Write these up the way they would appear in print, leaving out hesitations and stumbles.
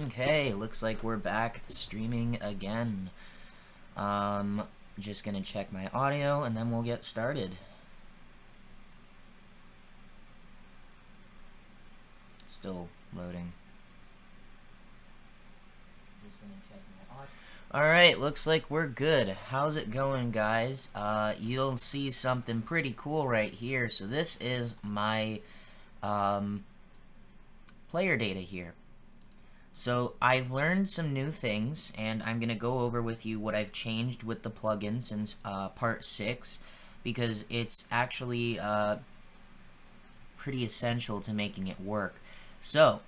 Okay, looks like we're back streaming again. Just gonna check my audio and then we'll get started. Still loading. Just gonna check my audio. Alright, looks like we're good. How's it going, guys? You'll see something pretty cool right here. So this is my player data here. So I've learned some new things, and I'm going to go over with you what I've changed with the plugin since part 6, because it's actually pretty essential to making it work. So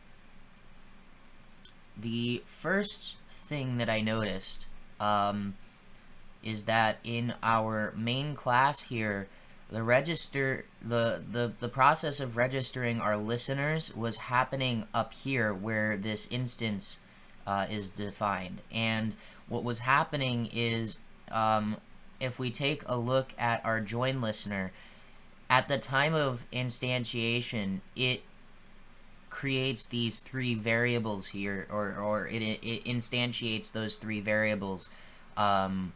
the first thing that I noticed is that in our main class here, the process of registering our listeners was happening up here where this instance is defined. And what was happening is if we take a look at our join listener, at the time of instantiation, it creates these 3 variables here, or it instantiates those 3 variables by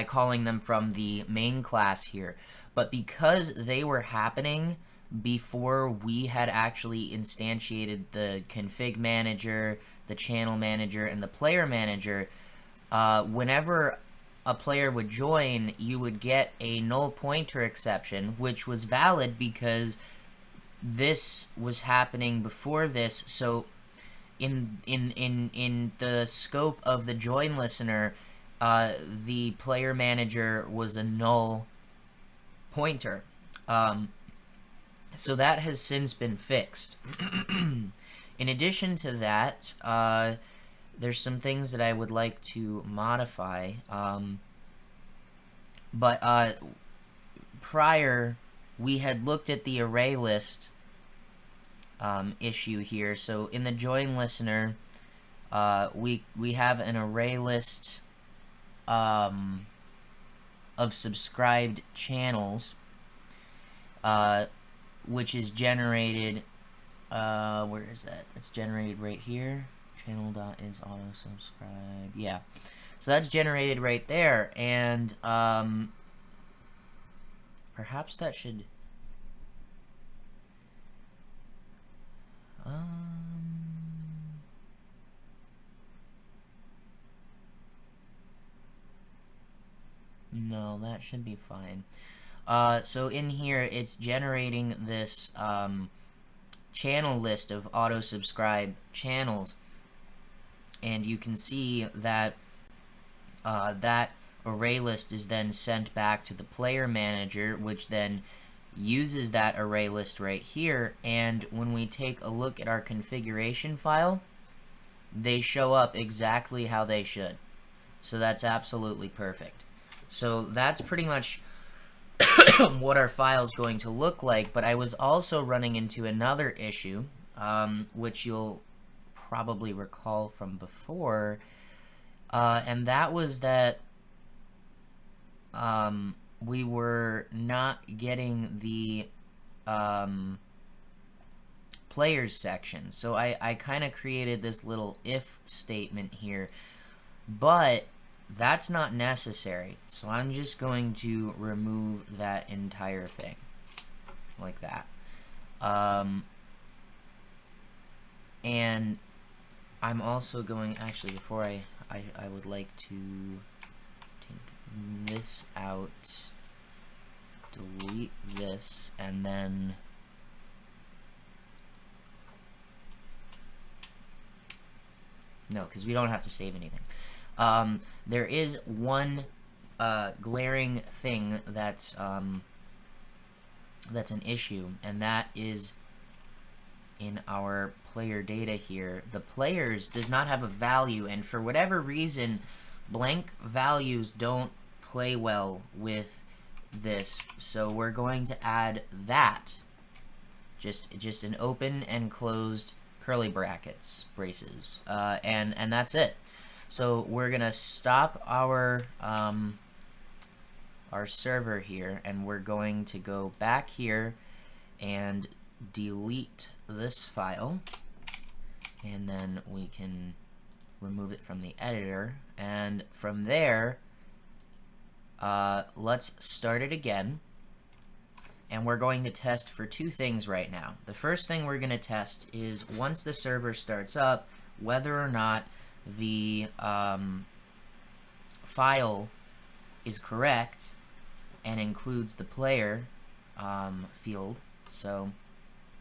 calling them from the main class here. But because they were happening before we had actually instantiated the config manager, the channel manager, and the player manager, whenever a player would join, you would get a null pointer exception, which was valid because this was happening before this. So in the scope of the join listener, the player manager was a null pointer. So that has since been fixed. In addition to that, there's some things that I would like to modify. But prior, we had looked at the array list issue here. So in the join listener, we have an array list of subscribed channels, which is generated. Where is that? It's generated right here. Channel dot is auto subscribe. Yeah, so that's generated right there, and perhaps that should. No, that should be fine. So in here, it's generating this channel list of auto-subscribe channels, and you can see that that array list is then sent back to the player manager, which then uses that array list right here. And when we take a look at our configuration file, they show up exactly how they should. So that's absolutely perfect. So that's pretty much what our file is going to look like. But I was also running into another issue, which you'll probably recall from before, and that was that we were not getting the players section. So I kind of created this little if statement here, but that's not necessary. So I'm just going to remove that entire thing like that. And I'm also going, actually, before I would like to take this out, delete this, and then no, because we don't have to save anything. There is one glaring thing that's an issue, and that is in our player data here. The players does not have a value, and for whatever reason, blank values don't play well with this. So we're going to add that. Just an open and closed curly braces, and that's it. So we're gonna stop our server here, and we're going to go back here, and delete this file, and then we can remove it from the editor, and from there let's start it again, and we're going to test for two things right now. The first thing we're going to test is once the server starts up, whether or not the file is correct and includes the player field. So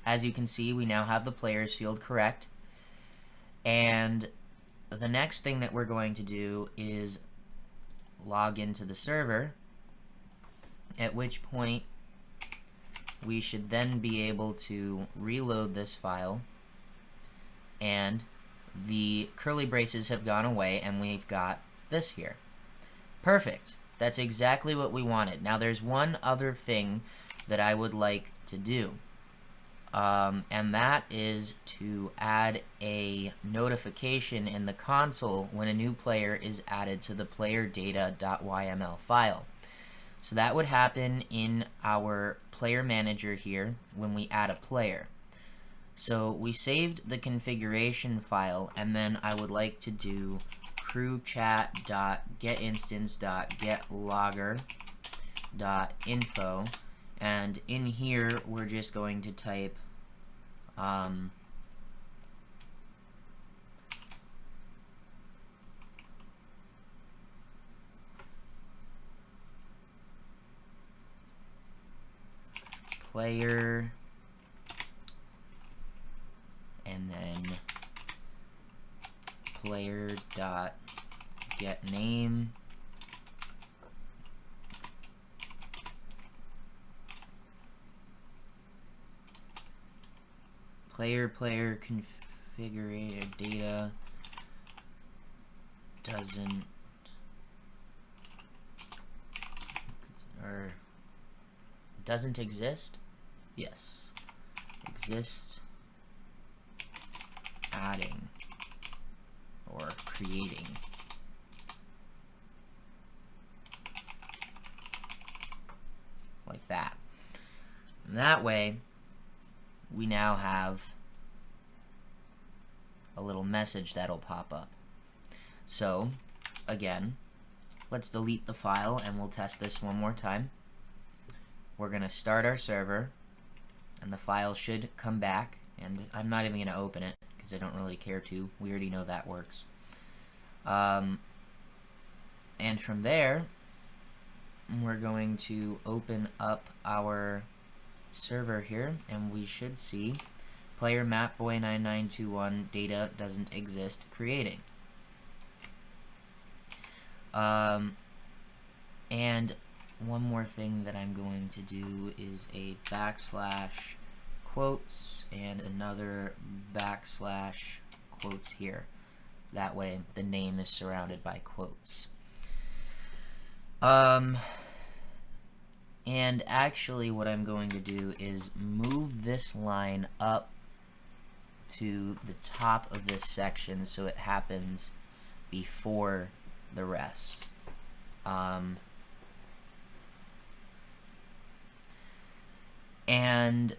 as you can see, we now have the players field correct, and the next thing that we're going to do is log into the server, at which point we should then be able to reload this file, and the curly braces have gone away and we've got this here. Perfect. That's exactly what we wanted. Now there's one other thing that I would like to do, and that is to add a notification in the console when a new player is added to the player data.yml file. So that would happen in our player manager here when we add a player. So we saved the configuration file, and then I would like to do crewchat.getinstance.getlogger.info, and in here we're just going to type player, and then player.getName, player configurator data doesn't exist. Yes, exist adding or creating. Like that. And that way we now have a little message that'll pop up. So again, let's delete the file and we'll test this one more time. We're gonna start our server and the file should come back, and I'm not even gonna open it because I don't really care to. We already know that works. And from there we're going to open up our server here, and we should see player mapboy9921 data doesn't exist creating. And one more thing that I'm going to do is a backslash quotes and another backslash quotes here. That way the name is surrounded by quotes. And actually what I'm going to do is move this line up to the top of this section so it happens before the rest. And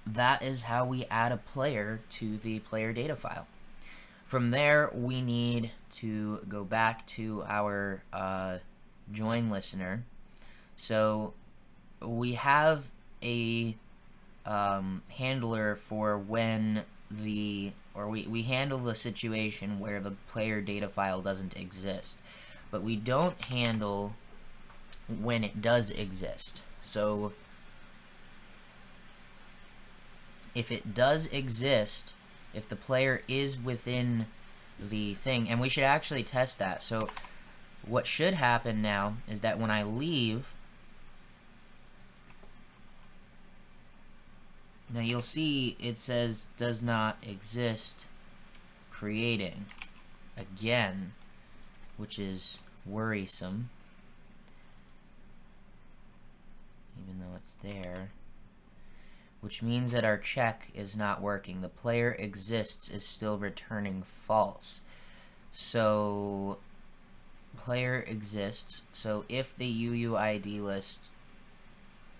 that is how we add a player to the player data file. From there, we need to go back to our join listener. So we have a handler for when we handle the situation where the player data file doesn't exist, but we don't handle when it does exist. So if it does exist, if the player is within the thing, and we should actually test that. So what should happen now is that when I leave, now you'll see it says does not exist creating again, which is worrisome, even though it's there, which means that our check is not working. The player exists is still returning false. So player exists, so if the UUID list,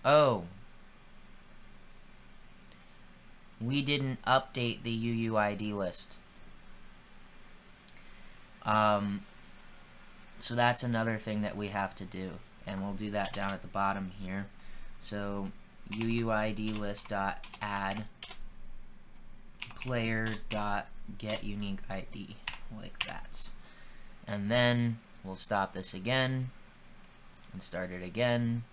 oh, we didn't update the UUID list. So that's another thing that we have to do, and we'll do that down at the bottom here. So UUID list.add player.getUniqueID, like that. And then we'll stop this again and start it again,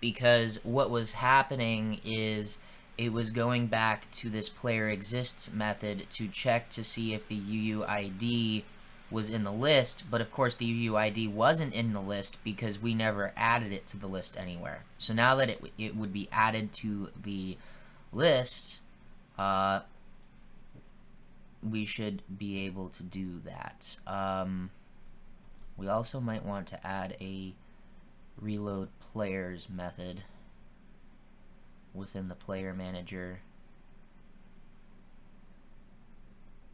because what was happening is it was going back to this player exists method to check to see if the UUID was in the list, but of course the UUID wasn't in the list because we never added it to the list anywhere. So now that it would be added to the list, we should be able to do that. We also might want to add a reload players method within the player manager,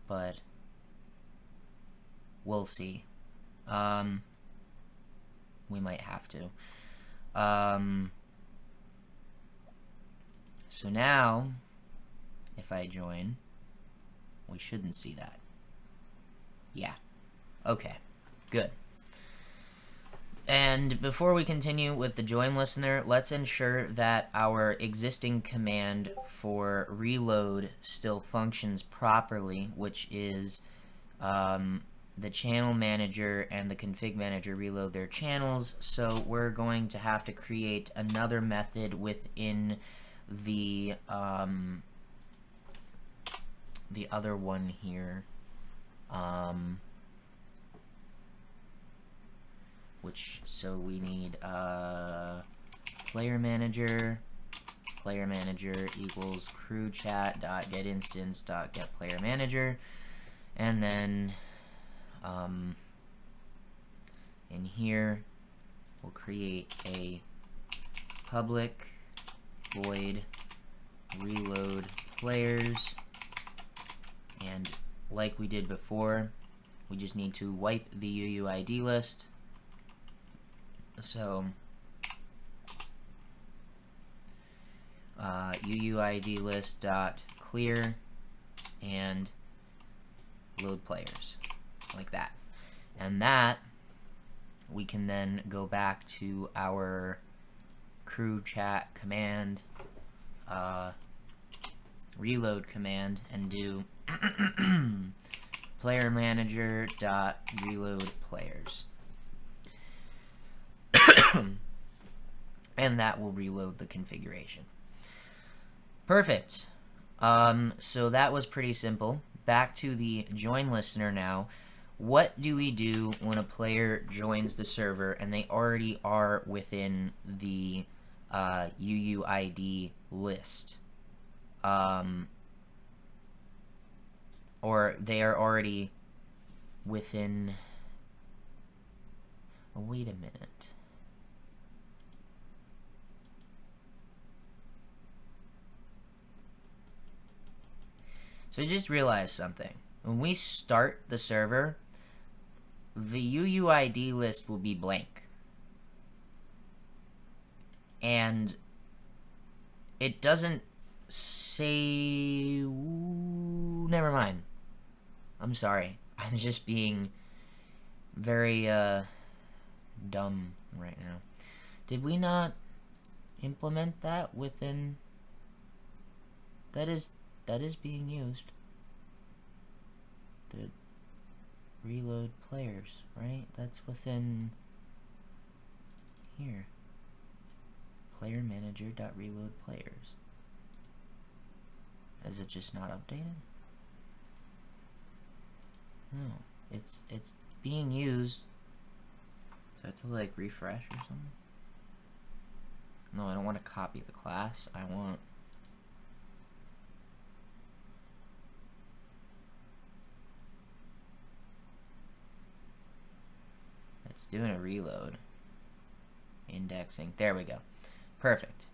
but we'll see. We might have to. So now, if I join, we shouldn't see that. Yeah. Okay. Good. And before we continue with the join listener, let's ensure that our existing command for reload still functions properly, which is the channel manager and the config manager reload their channels. So we're going to have to create another method within the other one here, so we need player manager equals crew chat dot get instance dot get player manager, and then in here we'll create a public void reload players, and like we did before, we just need to wipe the UUID list. So UUID list dot clear and load players, like that. And that we can then go back to our crew chat command, reload command, and do player manager dot reload players. And that will reload the configuration. Perfect. So that was pretty simple. Back to the join listener now. What do we do when a player joins the server and they already are within the UUID list? Or they are already within... Oh, wait a minute. So I just realized something. When we start the server, the UUID list will be blank. And it doesn't say... Ooh, never mind. I'm sorry. I'm just being very dumb right now. Did we not implement that within... That is being used. The reload players, right? That's within here. Player manager dot reload players. Is it just not updated? No, it's being used. So I have to like refresh or something. No, I don't want to copy the class. I want... It's doing a reload. Indexing. There we go. Perfect.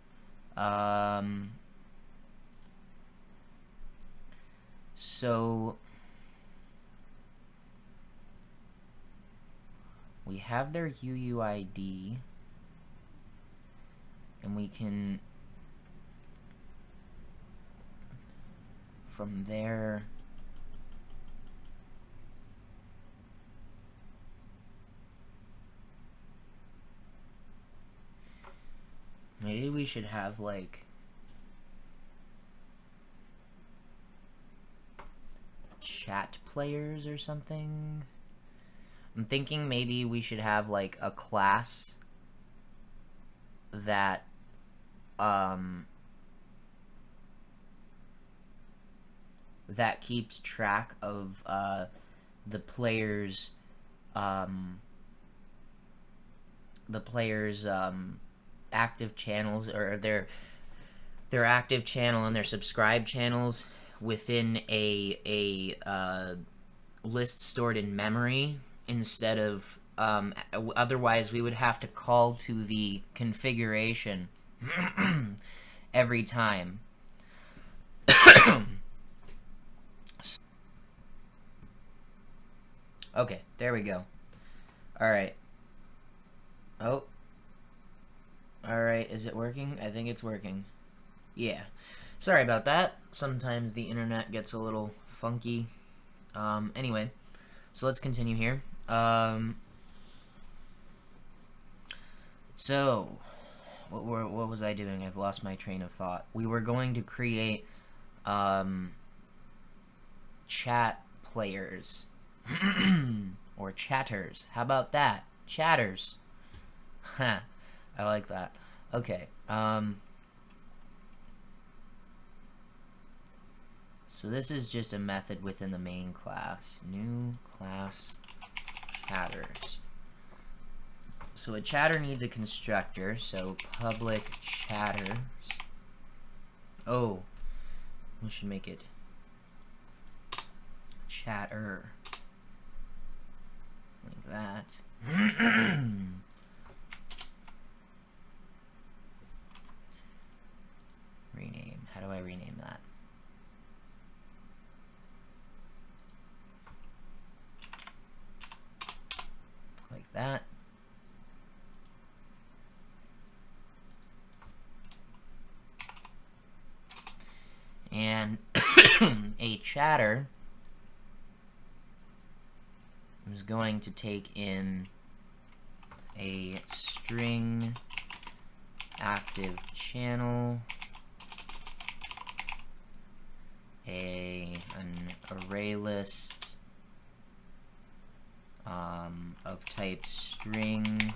So we have their UUID, and we can from there, maybe we should have like chat players or something. I'm thinking maybe we should have like a class that that keeps track of the players' active channels, or their active channel and their subscribe channels within a list stored in memory, instead of otherwise we would have to call to the configuration every time. Okay, there we go. Alright. Oh. Alright, is it working? I think it's working. Yeah. Sorry about that. Sometimes the internet gets a little funky. Anyway, so let's continue here. So, what was I doing? I've lost my train of thought. We were going to create chat players. Or chatters. How about that? Chatters. Ha. I like that. Okay. So this is just a method within the main class. New class chatters. So a chatter needs a constructor, so public chatters. Oh, we should make it chatter. Like that. Rename. How do I rename that? Like that. And a chatter is going to take in a string active channel, an array list of type string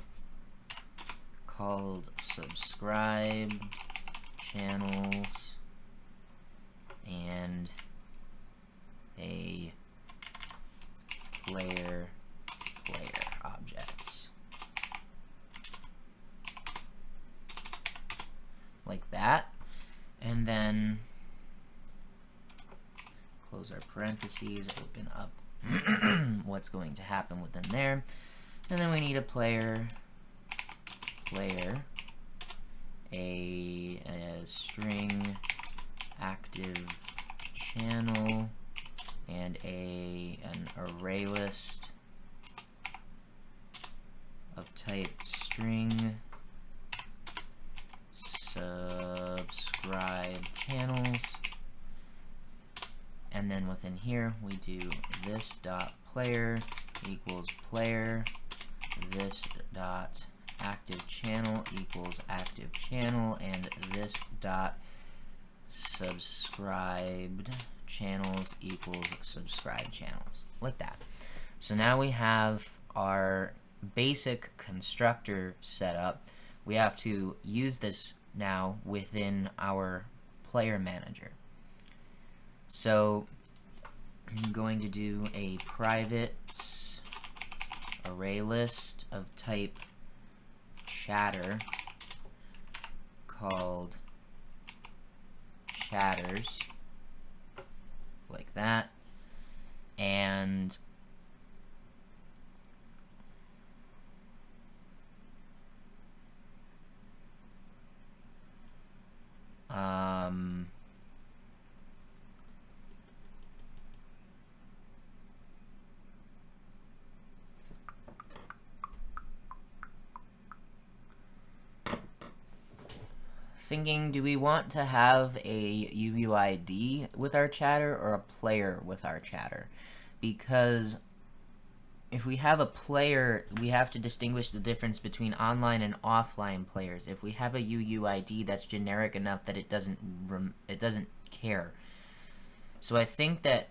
called subscribe channels, and a player objects. Like that. And then close our parentheses, open up what's going to happen within there. And then we need a player, a string active channel, and an array list of type string subscribe channels. And then within here we do this dot player equals player, this dot active channel equals active channel, and this dot subscribed channels equals subscribe channels. Like that. So now we have our basic constructor set up. We have to use this now within our player manager. So I'm going to do a private array list of type chatter called chatters, like that, and thinking, do we want to have a UUID with our chatter or a player with our chatter? Because if we have a player, we have to distinguish the difference between online and offline players. If we have a UUID, that's generic enough that it doesn't care. So I think that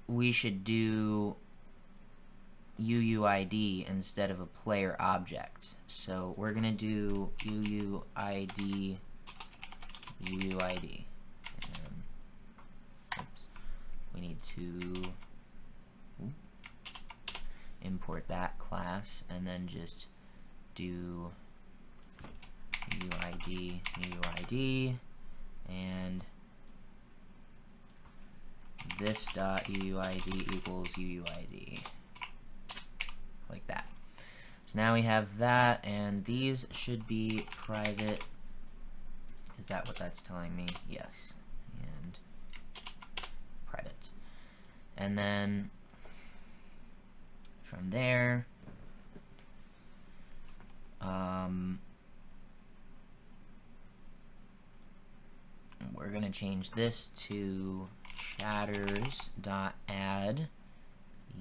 we should do UUID instead of a player object. So we're gonna do UUID. Oops. We need to import that class and then just do UUID, and this dot UUID equals UUID, like that. So now we have that, and these should be private. Is that what that's telling me? Yes. And private. And then from there, we're gonna change this to chatters.add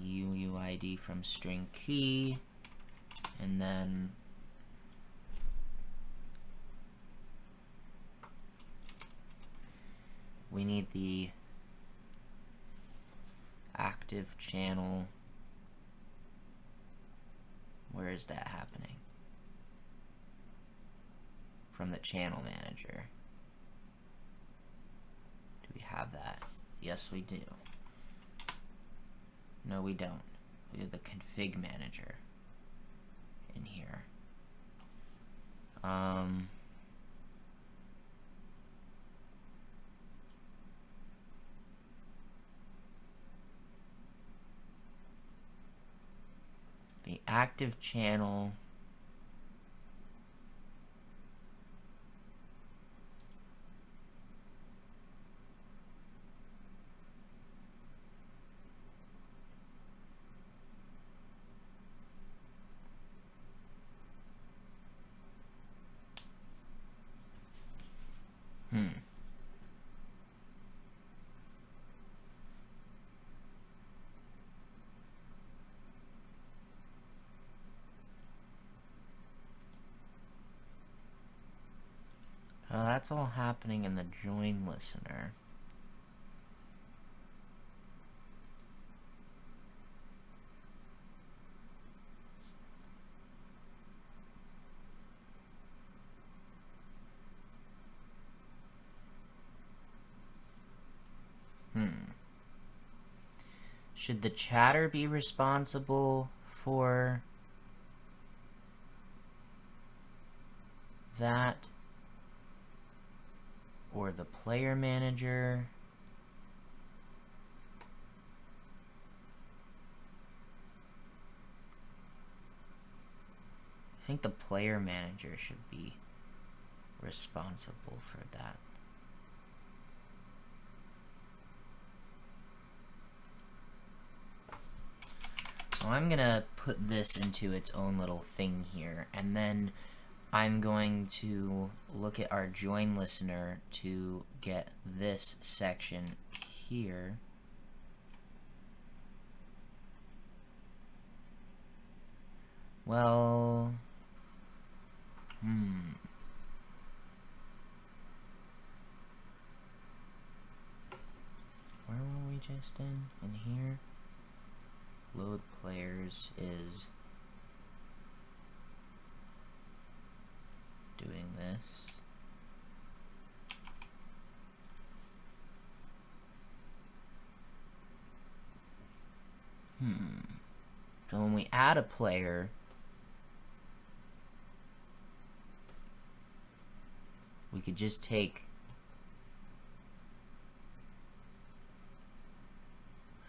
UUID from string key, and then we need the active channel. Where is that happening? From the channel manager. Do we have that? Yes, we do. No, we don't. We have the config manager in here. The active channel that's all happening in the join listener. Should the chatter be responsible for that? Or the player manager? I think the player manager should be responsible for that. So I'm gonna put this into its own little thing here, and then I'm going to look at our join listener to get this section here. Well, where were we just in? In here? Load players is doing this. So when we add a player, we could just take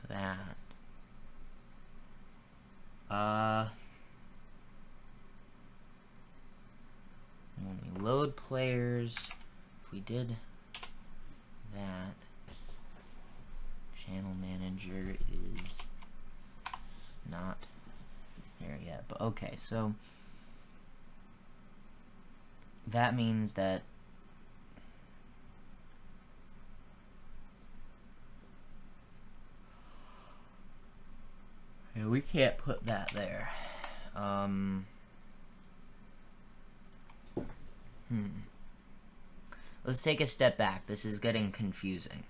that. When we load players, if we did that, channel manager is not there yet, but okay, so that means that yeah, we can't put that there. Let's take a step back. This is getting confusing.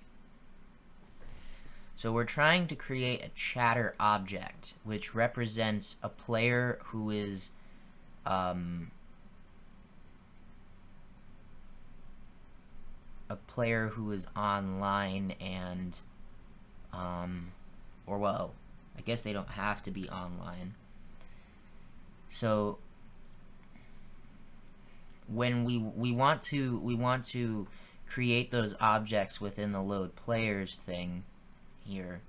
So we're trying to create a chatter object, which represents a player who is online and or well, I guess they don't have to be online. So when we want to create those objects within the load players thing here,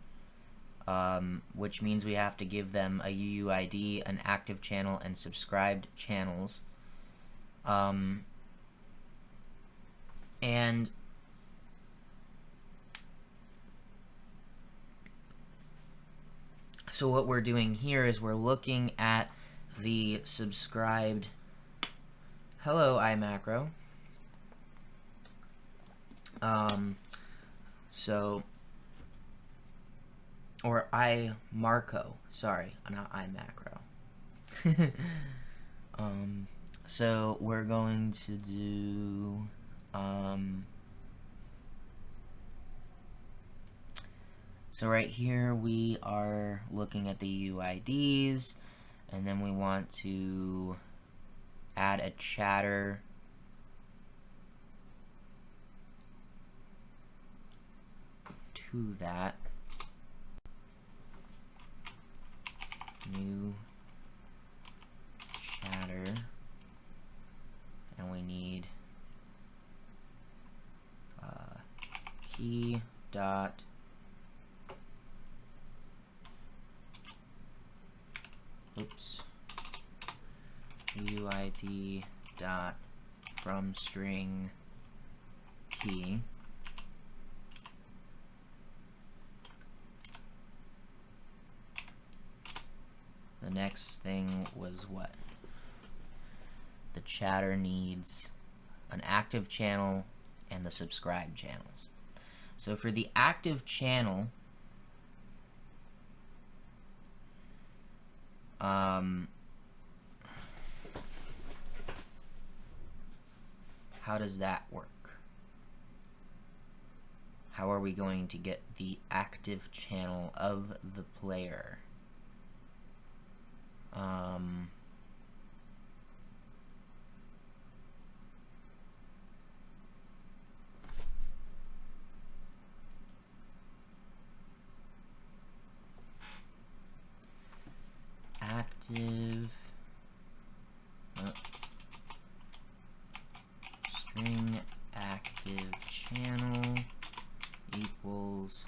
which means we have to give them a UUID, an active channel, and subscribed channels. And so what we're doing here is we're looking at the subscribed. Hello, iMacro. Or iMarco, sorry, not iMacro. So we're going to do, so right here we are looking at the UIDs, and then we want to add a chatter to that. New chatter, and we need key dot UID dot from string key. The next thing was what? The chatter needs an active channel and the subscribe channels. So for the active channel, how does that work? How are we going to get the active channel of the player? Active string active channel equals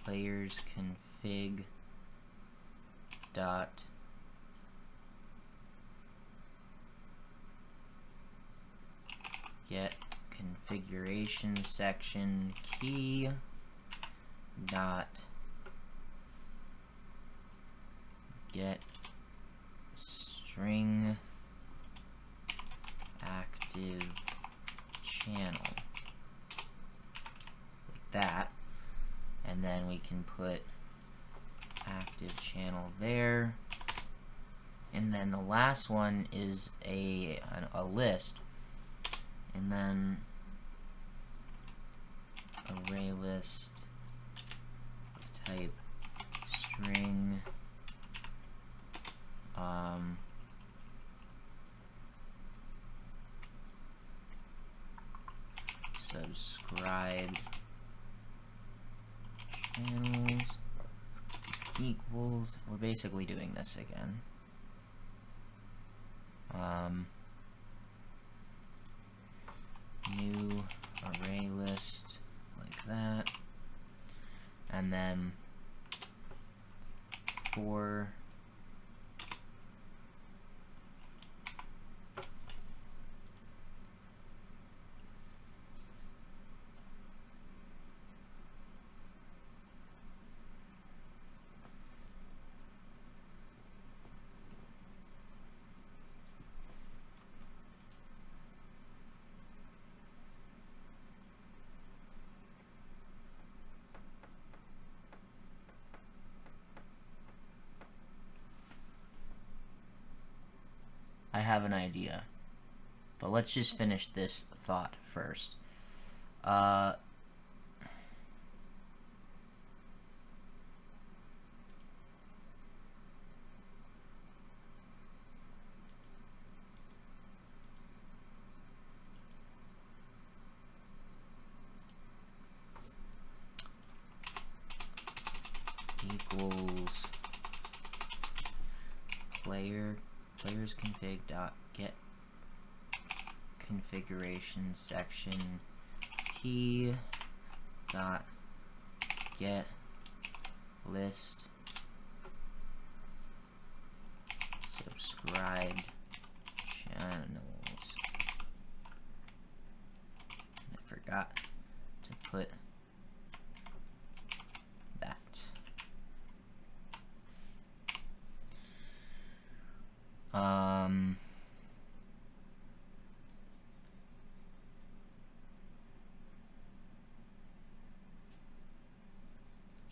players config dot get configuration section key dot get string active channel, like that, and then we can put active channel there, and then the last one is a list, and then array list type string subscribed channels equals, we're basically doing this again, new array list like that, and then for idea. But let's just finish this thought first. Equals players config dot get configuration section key dot get list subscribed channels. I forgot to put that.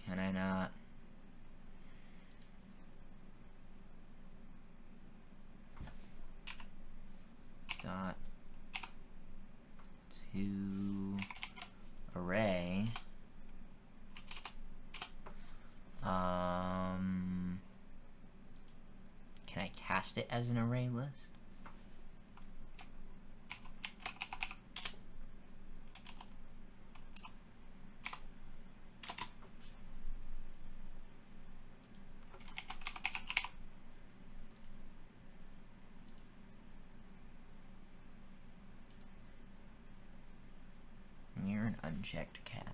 Can I not? Dot to array. Can I cast it as an array list? You're an unchecked cast.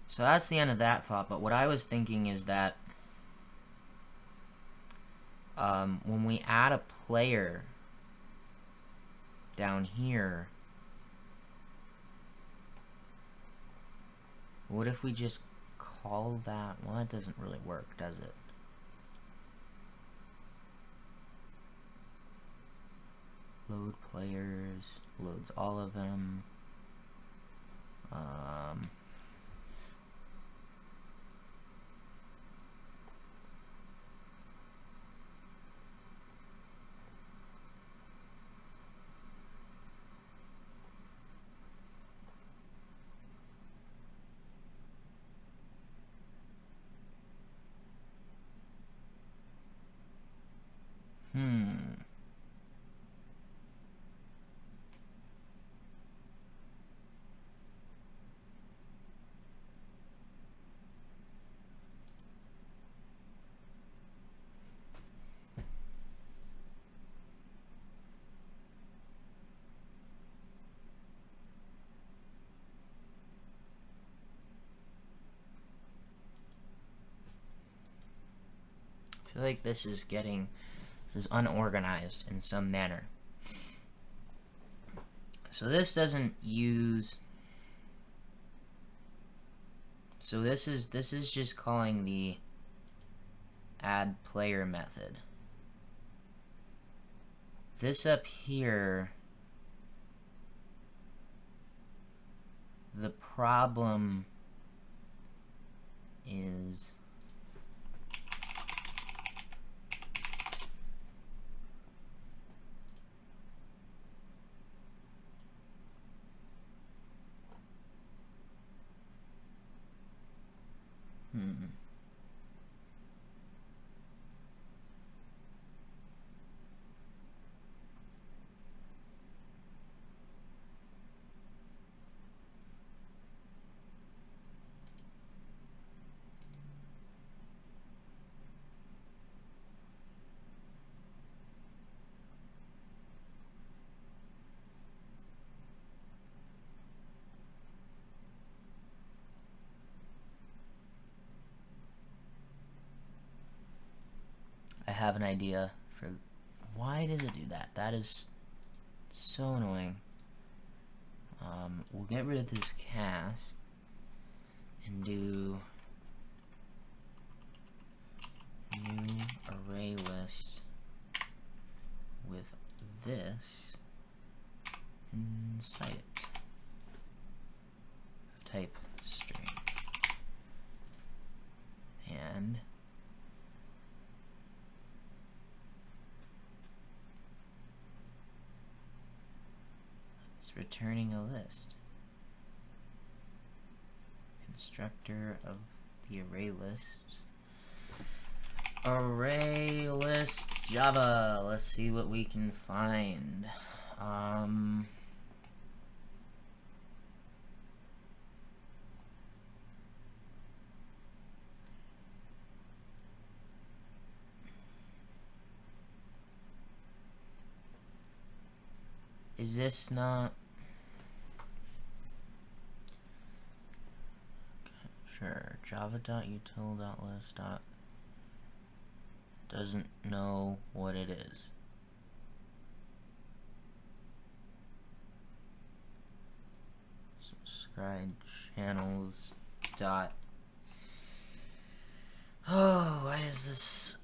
So that's the end of that thought, but what I was thinking is that when we add a player down here, what if we just call that? Well, that doesn't really work, does it? Load players, loads all of them. I feel like this is unorganized in some manner. So this doesn't use, so this is just calling the add player method. This up here, the problem is I have an idea for why does it do that? That is so annoying. We'll get rid of this cast and do new array list this inside it of type string. And it's returning a list. Constructor of the array list. Array list Java. Let's see what we can find. Is this not? Sure. Java.util.list. Doesn't know what it is. Subscribe channels dot. Oh, why is this?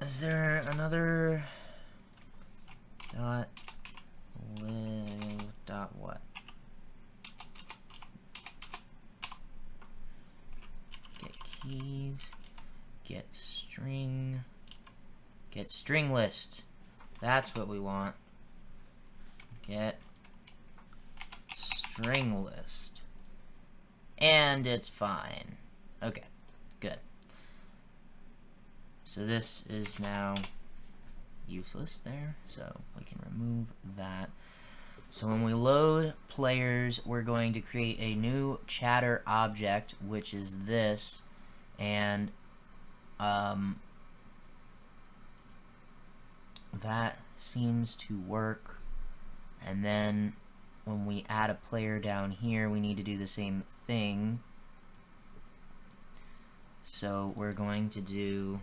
Is there another dot live dot what? Get keys. Get string list. That's what we want. Get string list. And it's fine. Okay, good. So this is now useless there, so we can remove that. So when we load players, we're going to create a new chatter object, which is this, and that seems to work. And then when we add a player down here, we need to do the same thing. So we're going to do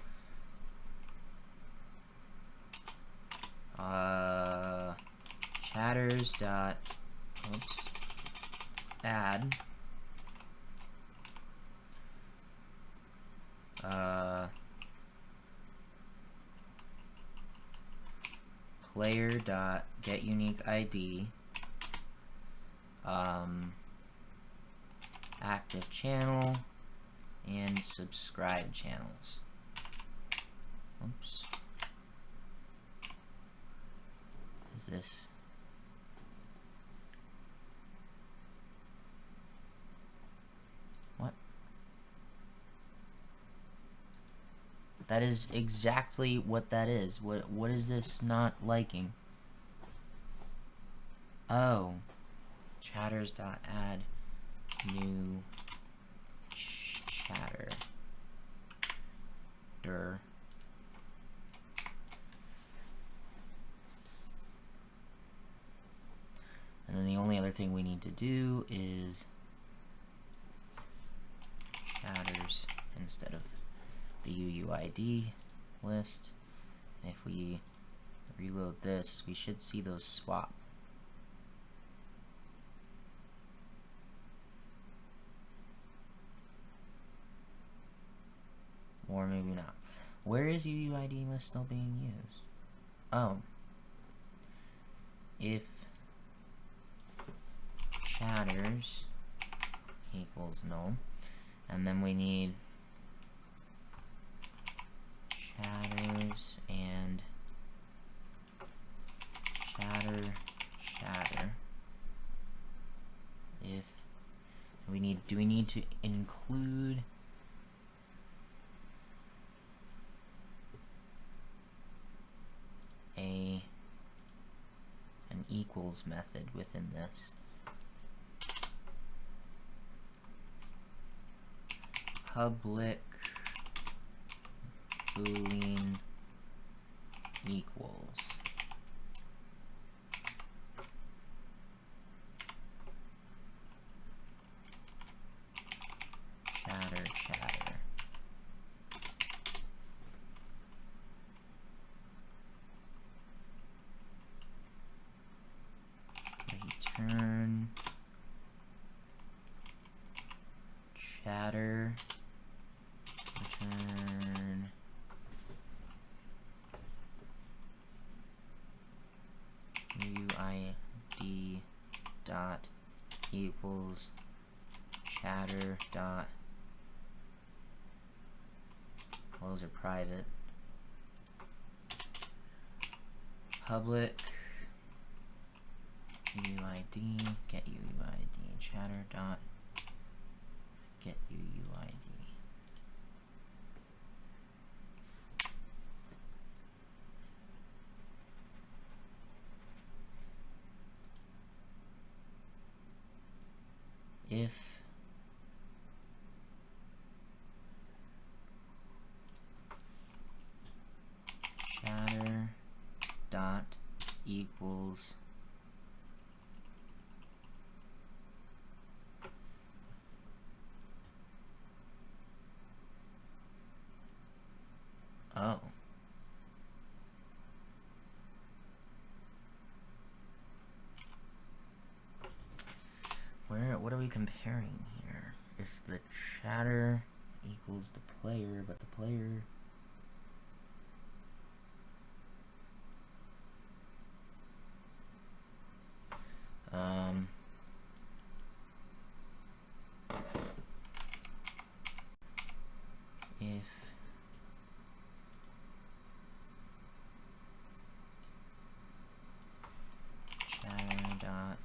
chatters dot add player dot get unique ID active channel and subscribe channels. Oops. Is this? What? That is exactly what that is. What is this not liking? Oh. Chatters.add new chatter. And then the only other thing we need to do is chatters instead of the UUID list. And if we reload this, we should see those swap. Or maybe not. Where is UUID list still being used? Oh. If chatters equals null, and then we need chatters and chatter. If we need, do we need to include an equals method within this? Public boolean equals chatter. Return chatter. Return equals chatter dot, well, those are private, public UUID, get UUID, chatter dot get UUID. If chatter dot equals oh. What are we comparing here? If the chatter equals the player, but the player if chatter dot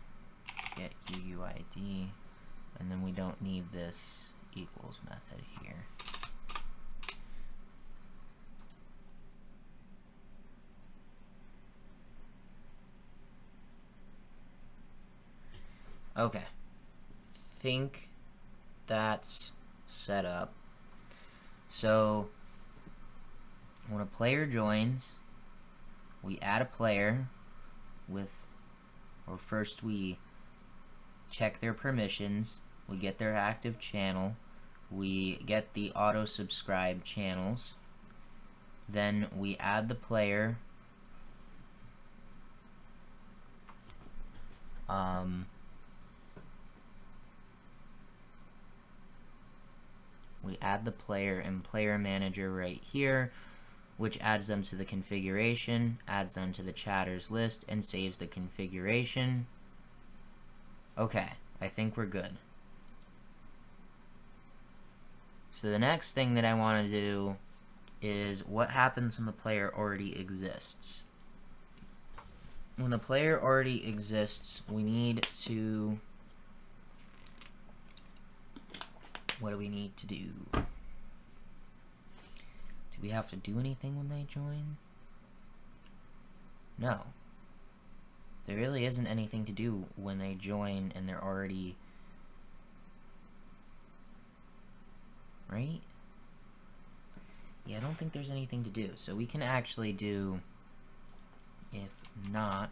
get UUID, and then we don't need this equals method here. Okay, think that's set up. So when a player joins, we add a player with, or first we check their permissions, we get their active channel, we get the auto subscribe channels, then we add the player, we add the player in player manager right here, which adds them to the configuration, adds them to the chatters list, and saves the configuration. Okay, I think we're good. So the next thing that I want to do is what happens when the player already exists. When the player already exists, we need to, what do we need to do? Do we have to do anything when they join? No. There really isn't anything to do when they join and they're already, right? Yeah, I don't think there's anything to do. So we can actually do if not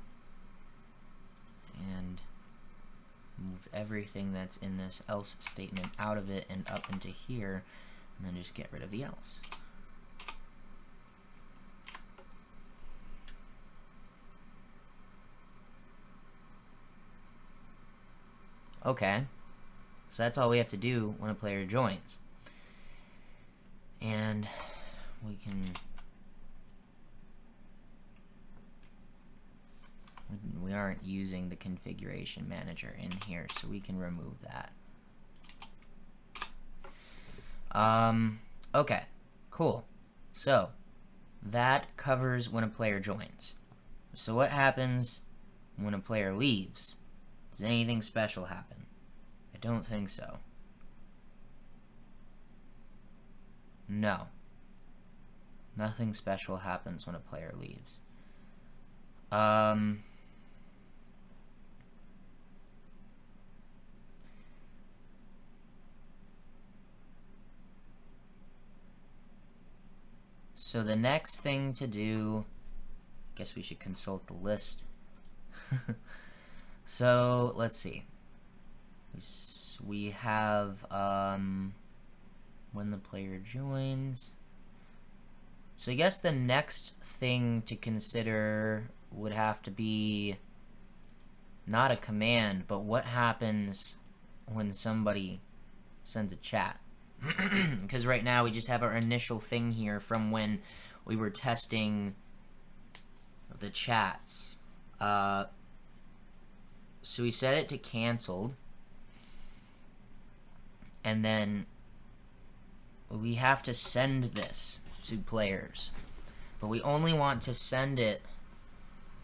and move everything that's in this else statement out of it and up into here, and then just get rid of the else. Okay, so that's all we have to do when a player joins. And we aren't using the configuration manager in here, so we can remove that. Okay, cool. So that covers when a player joins. So what happens when a player leaves? Does anything special happen? I don't think so. No. Nothing special happens when a player leaves. So the next thing to do, I guess we should consult the list. So let's see. We have when the player joins. So I guess the next thing to consider would have to be not a command, but what happens when somebody sends a chat. Because right now we just have our initial thing here from when we were testing the chats. So we set it to canceled, and then we have to send this to players, but we only want to send it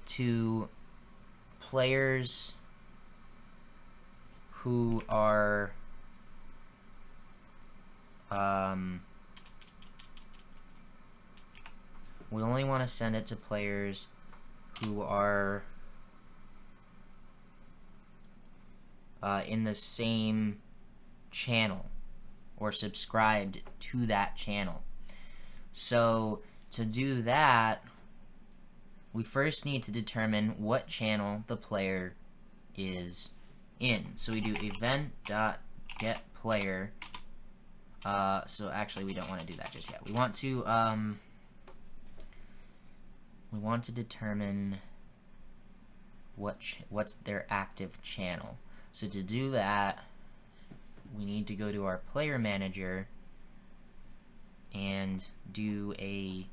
to players who are we only want to send it to players who are in the same channel or subscribed to that channel. So to do that, we first need to determine what channel the player is in. So we do event.getPlayer. So actually we don't want to do that just yet. We want to determine what's their active channel. So to do that, we need to go to our player manager and do a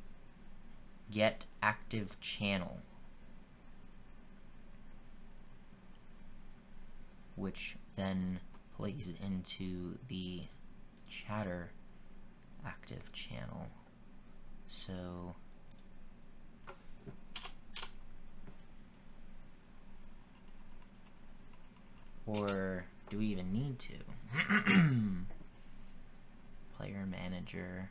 get active channel, which then plays into the chatter active channel. So or do we even need to? Player manager.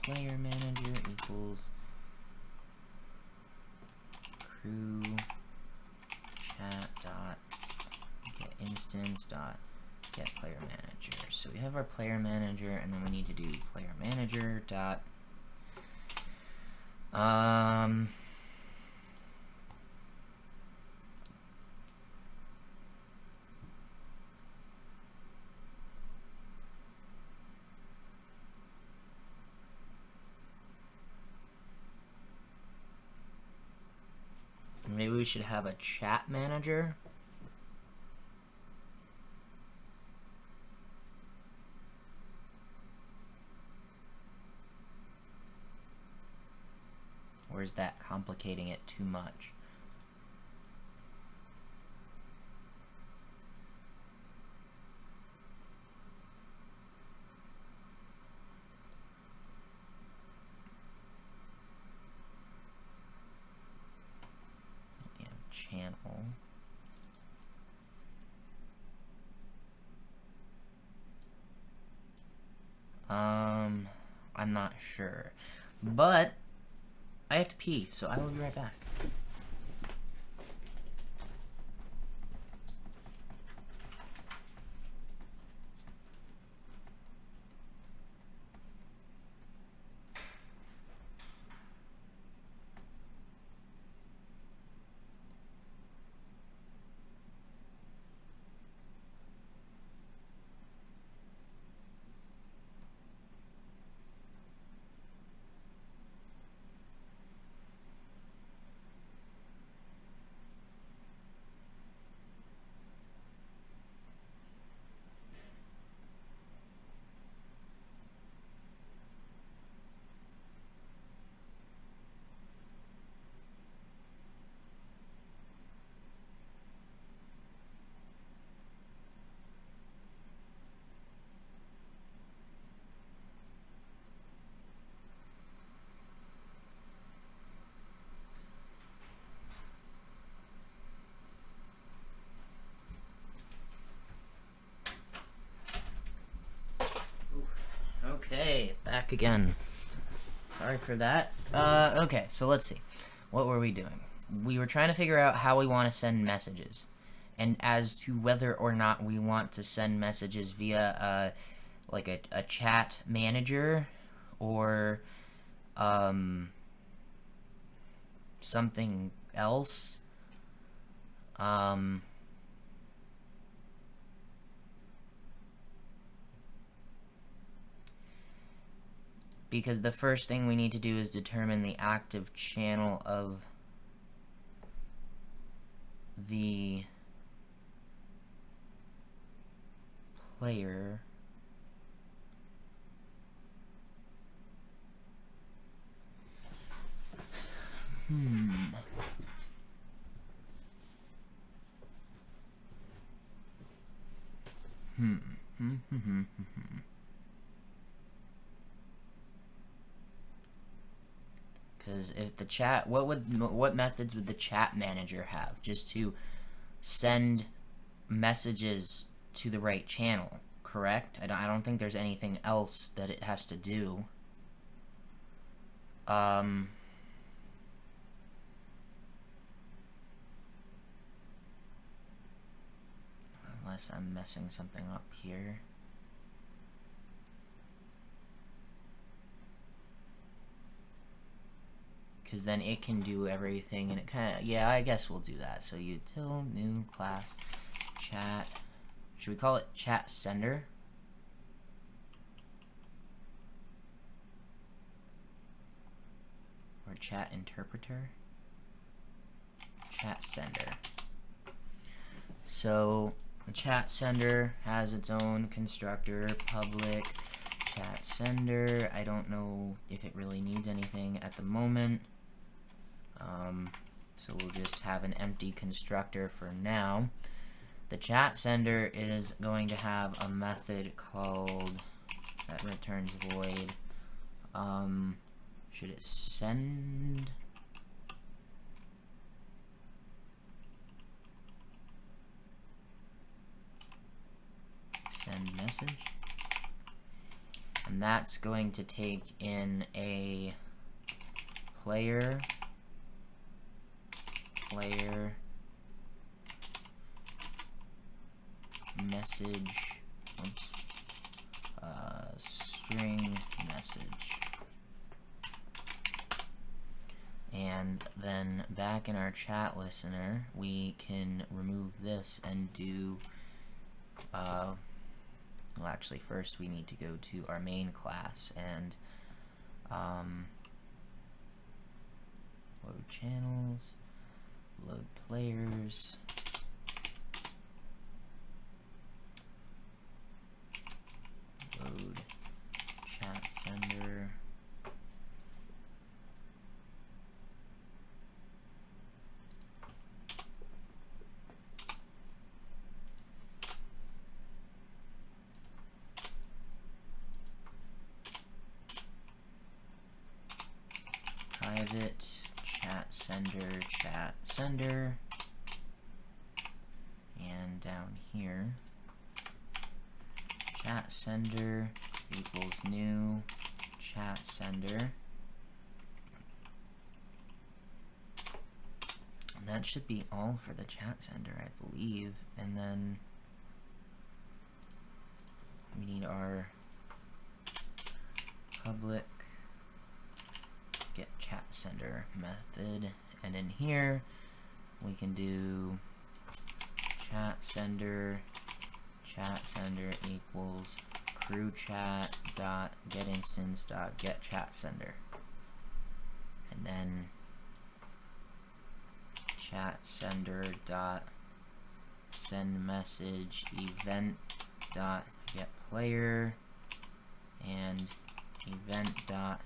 Player manager equals crew chat dot get instance dot get player manager. So we have our player manager, and then we need to do player manager dot maybe we should have a chat manager. Or is that complicating it too much? Channel. I'm not sure, but I have to pee, so I will be right back. Okay, back again. Sorry for that. Okay, so let's see. What were we doing? We were trying to figure out how we want to send messages, and as to whether or not we want to send messages via like a chat manager or something else. Because the first thing we need to do is determine the active channel of the player. Because if the chat, what methods would the chat manager have just to send messages to the right channel? Correct? I don't think there's anything else that it has to do. Unless I'm messing something up here. Because then it can do everything, and it kind of, yeah, I guess we'll do that. So util new class chat. Should we call it chat sender? Or chat interpreter? Chat sender. So the chat sender has its own constructor, public chat sender. I don't know if it really needs anything at the moment. So we'll just have an empty constructor for now. The chat sender is going to have a method called that returns void. Should it send? Send message. And that's going to take in a player message, string message. And then back in our chat listener, we can remove this and do, well, actually first we need to go to our main class and load channels, load players, load chat sender, private chat sender, and down here chat sender equals new chat sender, and that should be all for the chat sender, I believe. And then we need our public get chat sender method, and in here we can do chat sender equals crew chat dot get instance dot get chat sender, and then chat sender dot send message event dot get player and event dot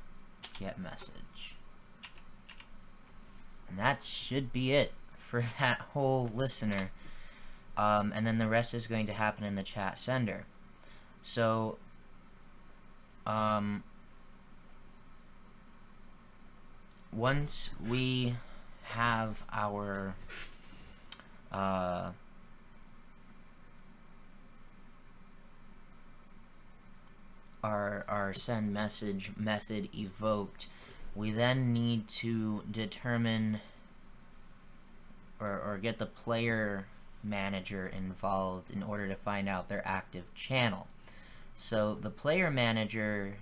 get message. And that should be it for that whole listener. And then the rest is going to happen in the chat sender. So once we have our send message method evoked, we then need to determine or get the player manager involved in order to find out their active channel. So the player manager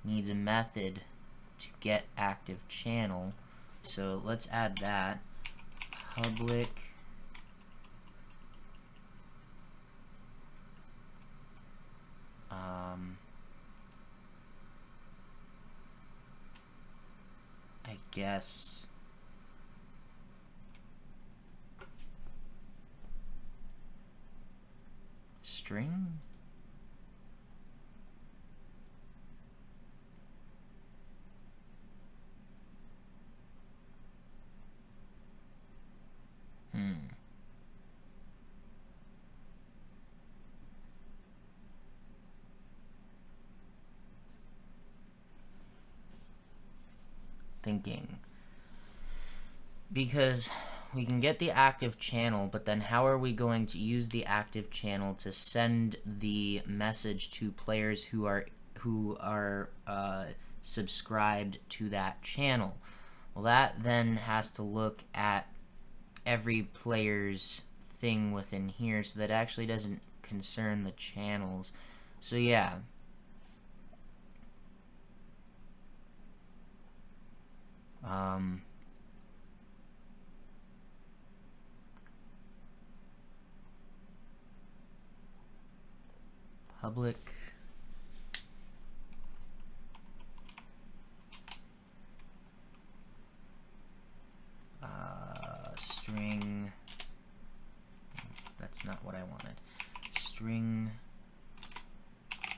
needs a method to get active channel. So let's add that. public I guess string? Thinking. Because we can get the active channel, but then how are we going to use the active channel to send the message to players who are subscribed to that channel? Well, that then has to look at every player's thing within here, so that actually doesn't concern the channels. So yeah. Public string, that's not what I wanted. String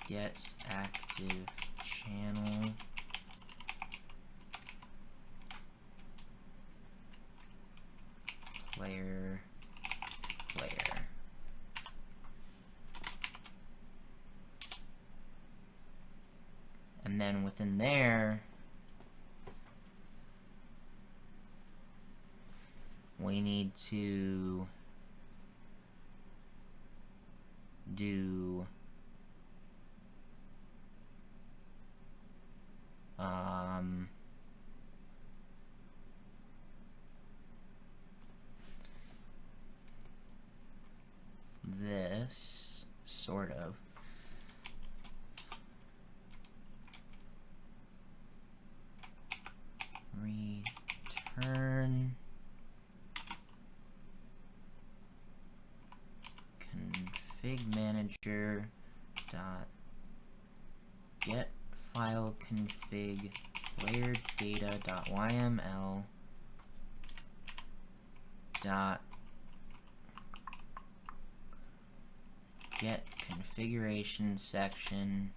get active channel player. And then within there, we need to do this sort of. Return config manager dot get file config player data dot yml dot get configuration section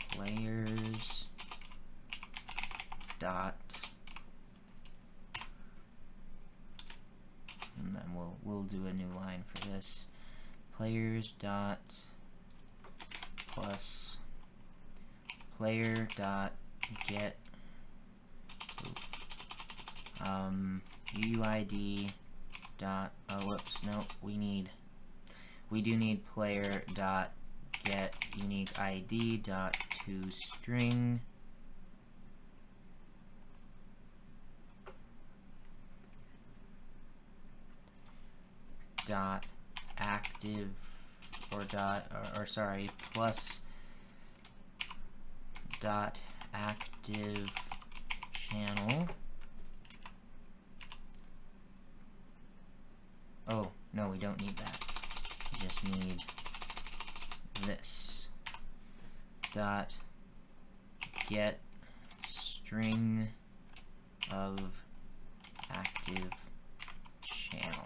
players dot, and then we'll do a new line for this. Players dot plus player dot get UUID dot, oh whoops, no, we do need player dot get unique ID dot toString dot active plus dot active channel. Oh no, we don't need that. We just need this dot get string of active channel.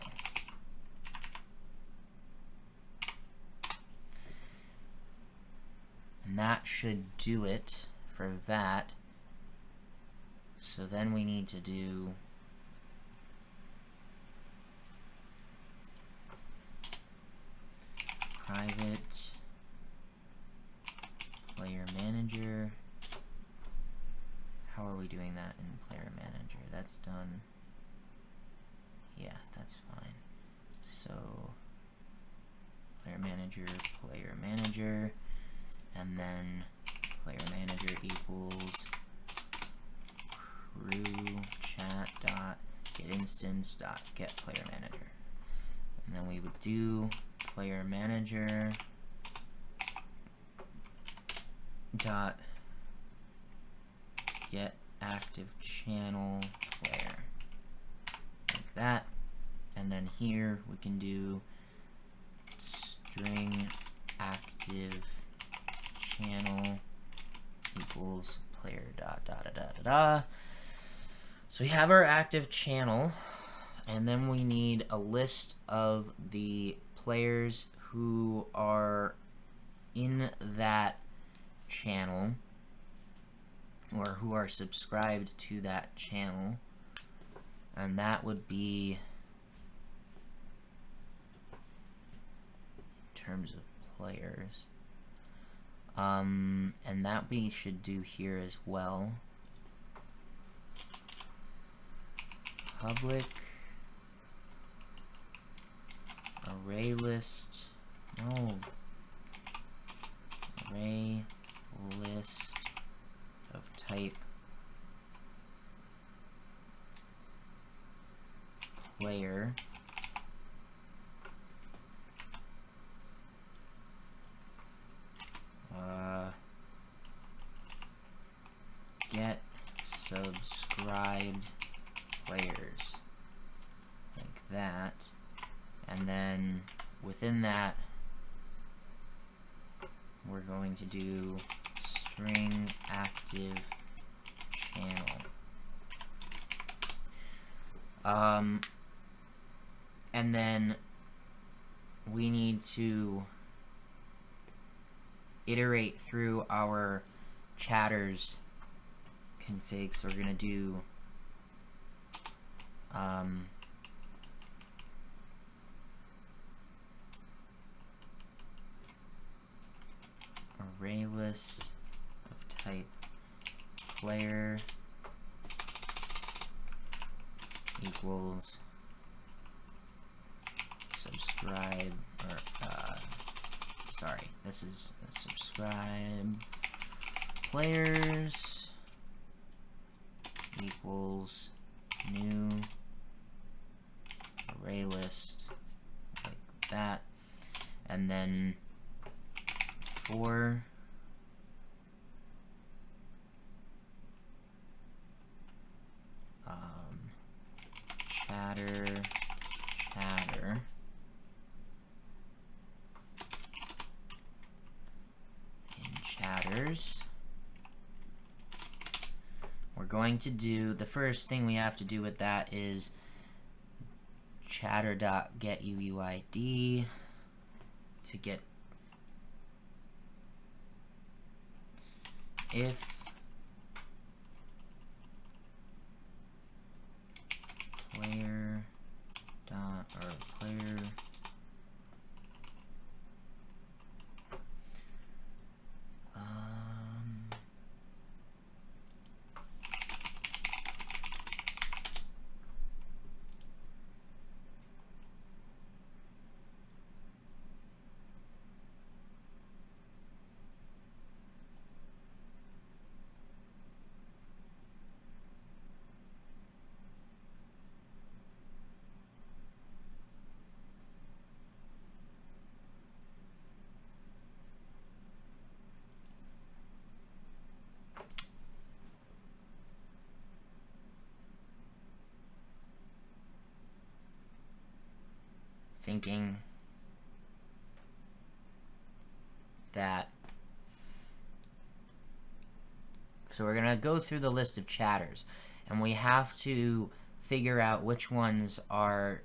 And that should do it for that. So then we need to do private player manager. How are we doing that in player manager? That's done. Yeah, that's fine. So player manager, and then player manager equals crew chat dot get instance dot get player manager, and then we would do player manager dot get active channel player. here we can do string active channel equals player dot dot dot dot dot. So we have our active channel, and then we need a list of the players who are in that channel, or who are subscribed to that channel, and that would be in terms of players, and that we should do here as well. Public array list, no, array list of type player get subscribed players, like that, and then within that we're going to do string active channel, and then we need to iterate through our chatters config. So we're going to do array list of type player equals subscribe, or sorry, this is subscribe players equals new array list, like that, and then for chatter in chatters, we're going to do, the first thing we have to do with that is chatter.getUUID to get if player dot or player thinking that, so we're gonna go through the list of chatters, and we have to figure out which ones are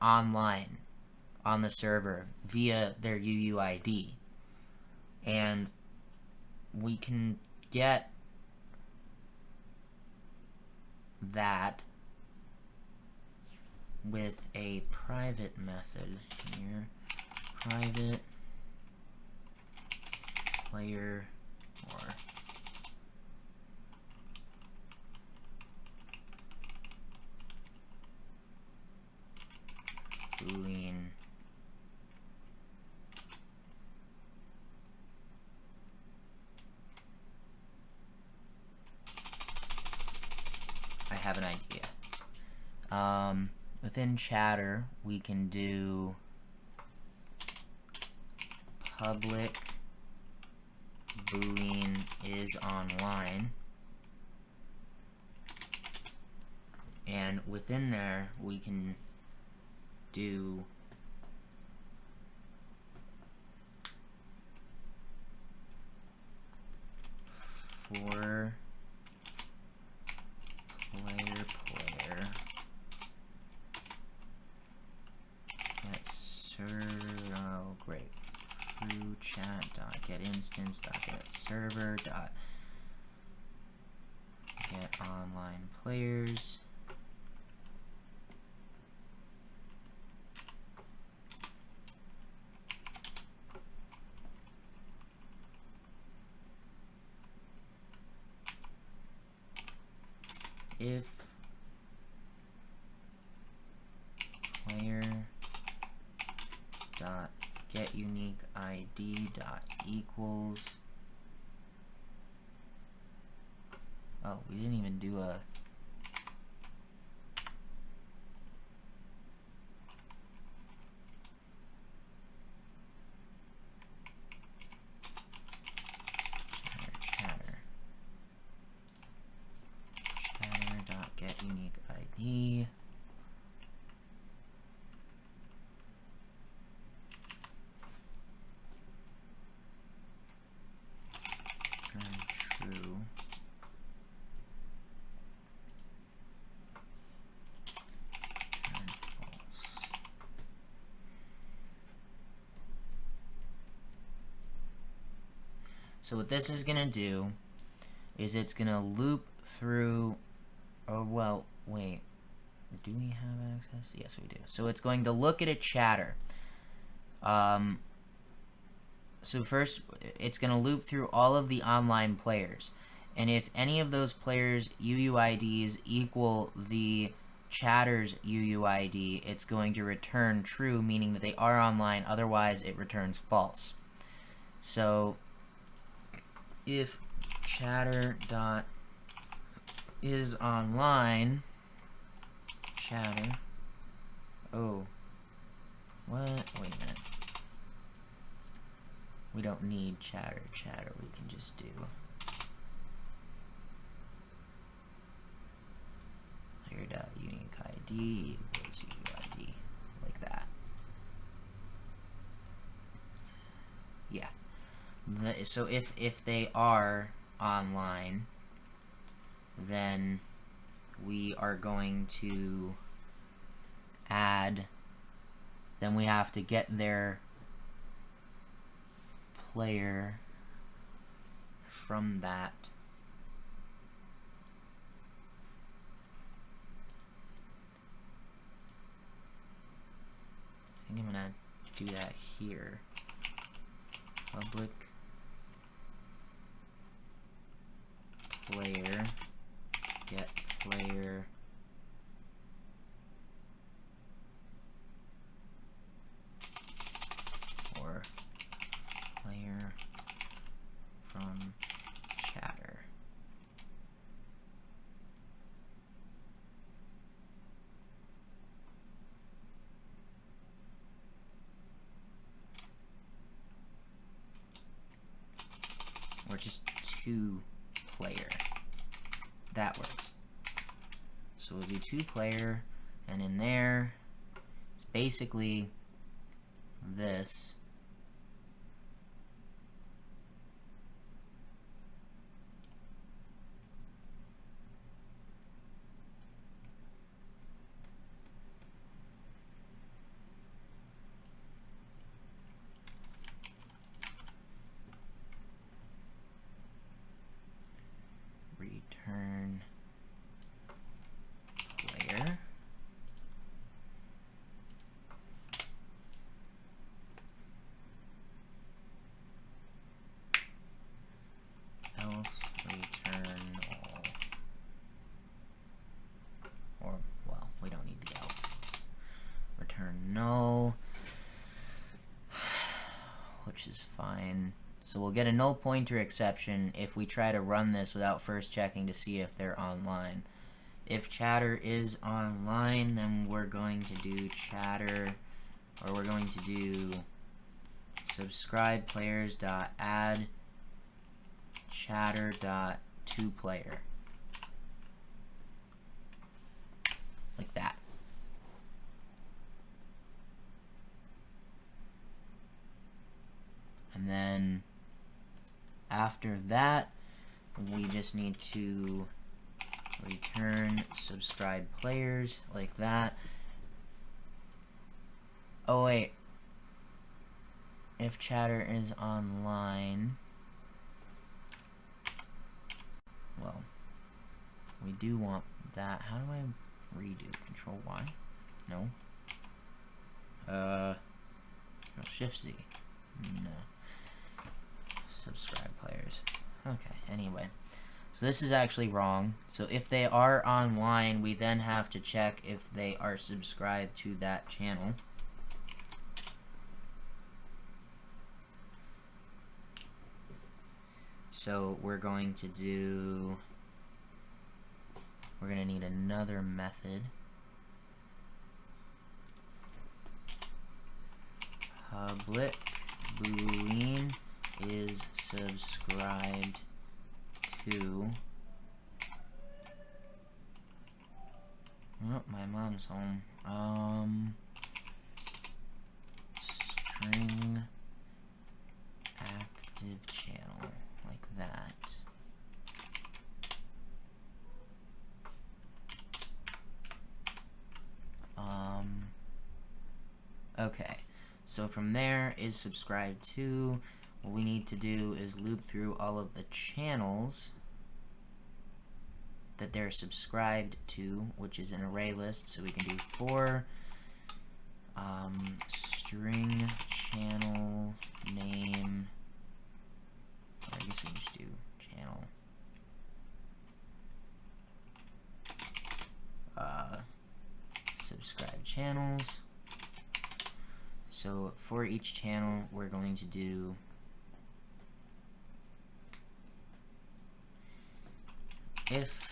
online on the server via their UUID, and we can get that with a private method here, private player or Boolean I have an idea. Within chatter, we can do public Boolean is online, and within there we can do for player get oh great, through chat dot get instance dot get server dot get online players. If player dot get unique ID dot equals, oh, we didn't even do a chatter dot get unique ID true. False. So what this is gonna do is it's gonna loop through, oh well, wait, do we have access? Yes, we do. So it's going to look at a chatter. So first, it's going to loop through all of the online players. And if any of those players' UUIDs equal the chatter's UUID, it's going to return true, meaning that they are online. Otherwise, it returns false. So if chatter dot is online, chatter, oh, what, wait a minute. We don't need chatter, we can just do player dot unique ID equals UUID, like that. Yeah. So if they are online, then we are going to add, then we have to get their player from that. I think I'm gonna do that here. Public player get player or player from chatter. Or just two player. That works. So we'll do two player, and in there it's basically this. Return player. Else return all. Or, well, we don't need the else. Return null, which is fine. So we'll get a null pointer exception if we try to run this without first checking to see if they're online. If chatter is online, then we're going to do chatter, or we're going to do subscribe players dot add chatter dot to player, like that. And then after that, we just need to return subscribe players, like that. Oh wait, if chatter is online, well, we do want that. How do I redo? Control Y? No. Shift Z. No. Subscribe players. Okay, anyway. So this is actually wrong. So if they are online, we then have to check if they are subscribed to that channel. So we're going to need another method. Public boolean is subscribed to. Oh, my mom's home. String active channel, like that. Okay, so from there is subscribed to. What we need to do is loop through all of the channels that they're subscribed to, which is an array list. So we can do for string channel name, or I guess we just do channel subscribe channels. So for each channel, we're going to do if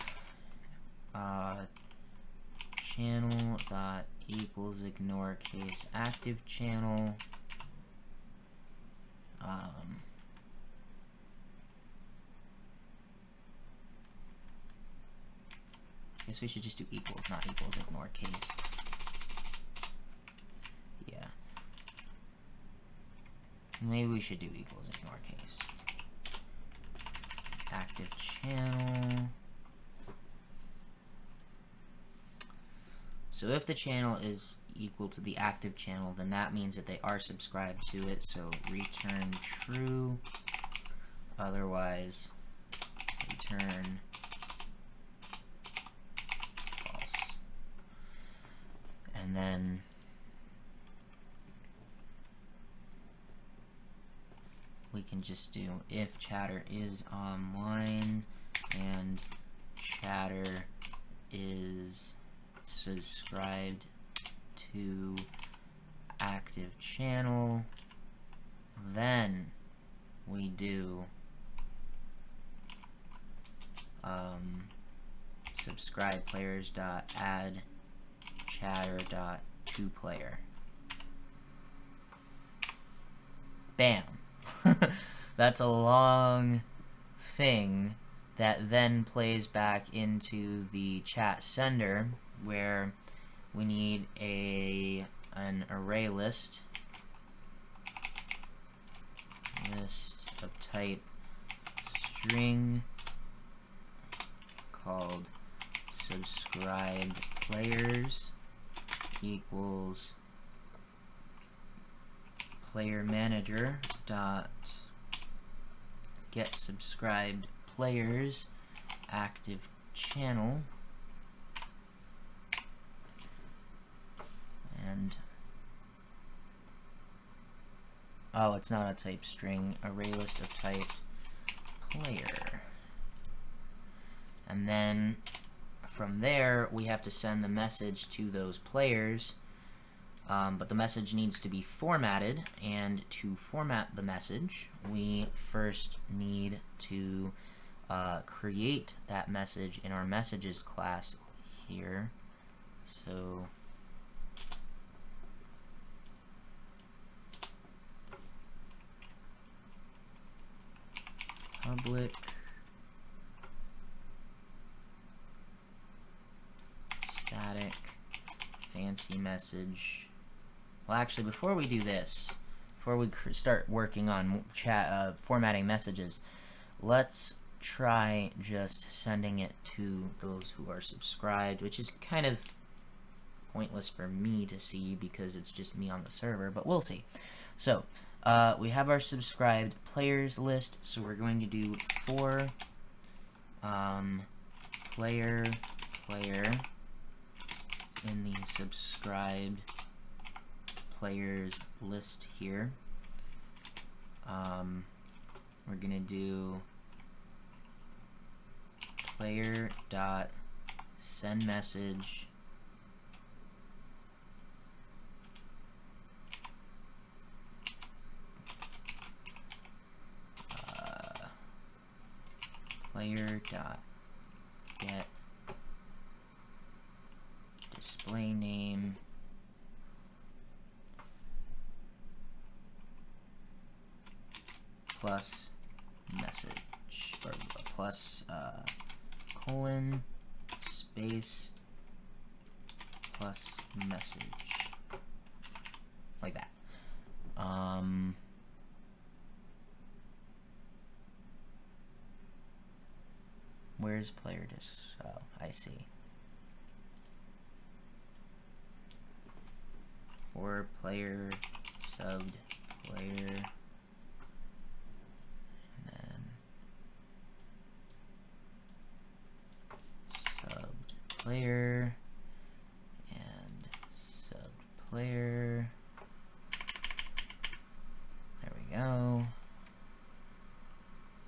channel dot equals ignore case active channel, I guess we should just do equals, not equals ignore case. Yeah. Maybe we should do equals ignore case. Active channel. So if the channel is equal to the active channel, then that means that they are subscribed to it. So return true. Otherwise, return false. And then we can just do if chatter is online and chatter is subscribed to active channel, then we do subscribe players dot add chatter dot to player. Bam. That's a long thing that then plays back into the chat sender, where we need an array list of type string called subscribed players equals player manager dot get subscribed players active channel, and oh, it's not a type string, array list of type player. And then from there we have to send the message to those players, but the message needs to be formatted, and to format the message we first need to create that message in our messages class here. So public static fancy message. Well, actually, before we do this, before we start working on chat formatting messages, let's try just sending it to those who are subscribed, which is kind of pointless for me to see because it's just me on the server, but we'll see. So we have our subscribed players list, so we're going to do for player in the subscribed players list here. We're gonna do player dot send message player dot get display name plus message, or plus colon space plus message, like that. Where's player disc? Oh, I see. For player subbed player, and then subbed player and subbed player. There we go.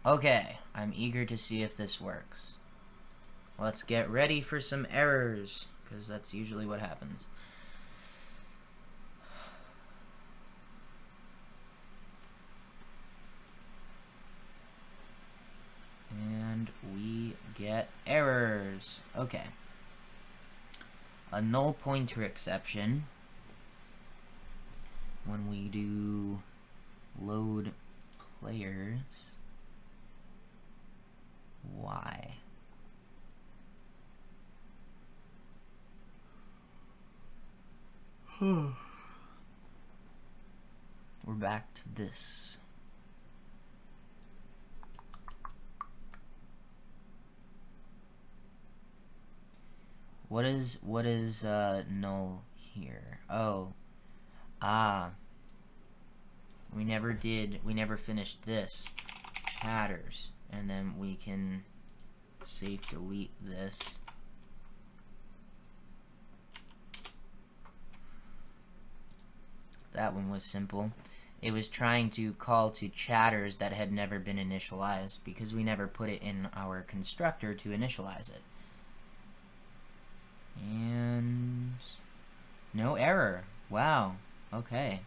Okay, I'm eager to see if this works. Let's get ready for some errors, because that's usually what happens. And we get errors. Okay. A null pointer exception when we do load players. Why? We're back to this. What is null here? Oh. We never finished this. Chatters. And then we can safe delete this. That one was simple. It was trying to call to chatters that had never been initialized because we never put it in our constructor to initialize it. And no error. Wow. Okay.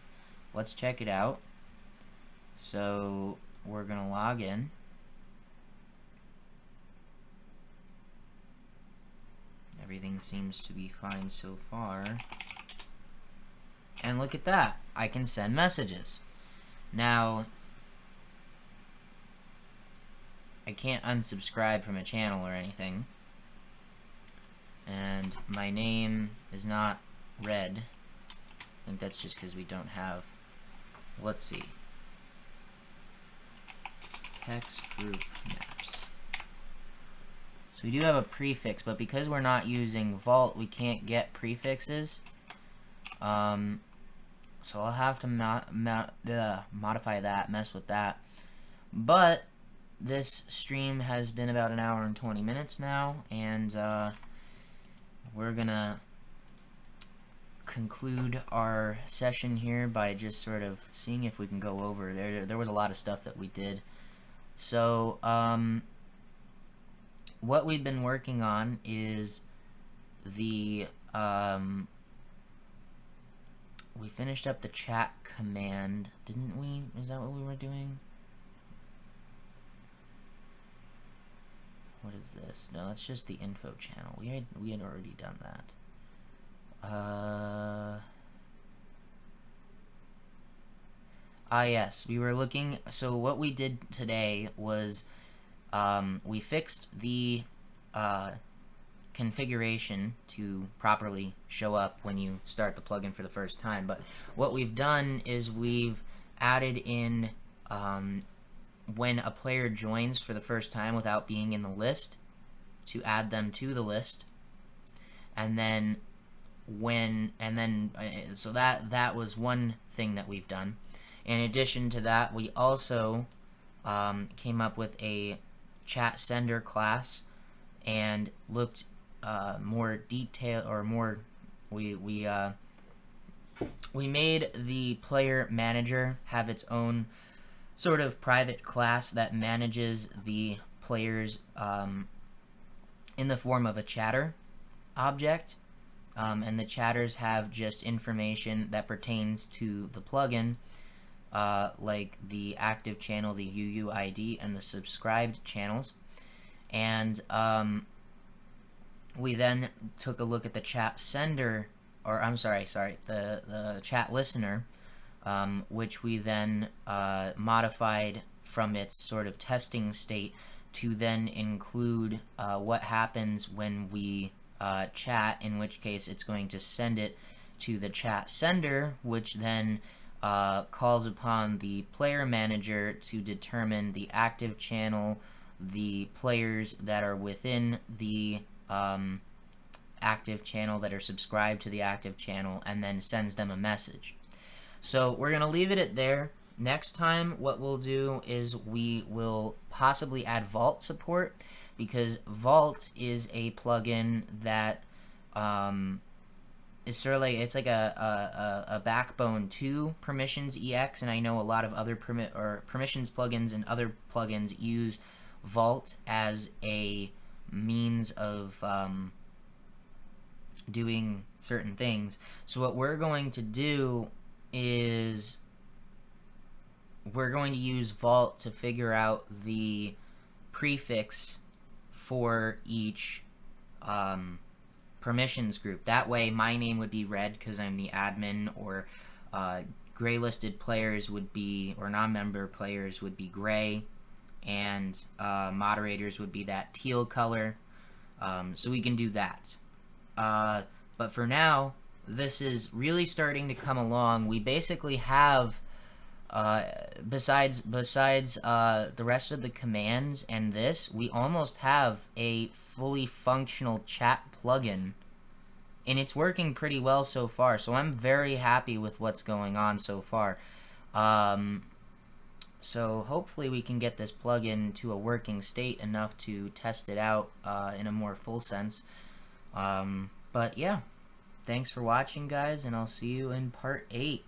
Let's check it out. So we're gonna log in. Everything seems to be fine so far. And look at that. I can send messages. Now, I can't unsubscribe from a channel or anything. And my name is not red. I think that's just because we don't have... Let's see. Text group maps. So we do have a prefix, but because we're not using Vault, we can't get prefixes. So I'll have to modify that, mess with that. But this stream has been about an hour and 20 minutes now, and we're gonna conclude our session here by just sort of seeing if we can go over. There was a lot of stuff that we did. So what we've been working on is the we finished up the chat command, didn't we? Is that what we were doing? What is this? No, that's just the info channel. We had already done that. Yes, we were looking. So what we did today was we fixed the configuration to properly show up when you start the plugin for the first time. But what we've done is we've added in when a player joins for the first time without being in the list, to add them to the list. And then so that was one thing that we've done. In addition to that, we also came up with a chat sender class and looked more detailed, or more, we made the player manager have its own sort of private class that manages the players in the form of a chatter object, and the chatters have just information that pertains to the plugin, like the active channel, the UUID, and the subscribed channels. And we then took a look at the chat sender, or I'm sorry, the chat listener, which we then modified from its sort of testing state to then include what happens when we chat, in which case it's going to send it to the chat sender, which then calls upon the player manager to determine the active channel, the players that are within the active channel, that are subscribed to the active channel, and then sends them a message. So we're going to leave it at there. Next time, what we'll do is we will possibly add Vault support, because Vault is a plugin that is sort of like, it's like a backbone to Permissions EX, and I know a lot of other Permissions plugins and other plugins use Vault as a means of doing certain things. So what we're going to do is we're going to use Vault to figure out the prefix for each permissions group. That way my name would be red because I'm the admin, or gray listed players would be, or non-member players would be gray, and moderators would be that teal color. So we can do that. But for now, this is really starting to come along. We basically have, besides the rest of the commands and this, we almost have a fully functional chat plugin, and it's working pretty well so far. So I'm very happy with what's going on so far. So hopefully we can get this plugin to a working state enough to test it out in a more full sense. But yeah, thanks for watching, guys, and I'll see you in part 8.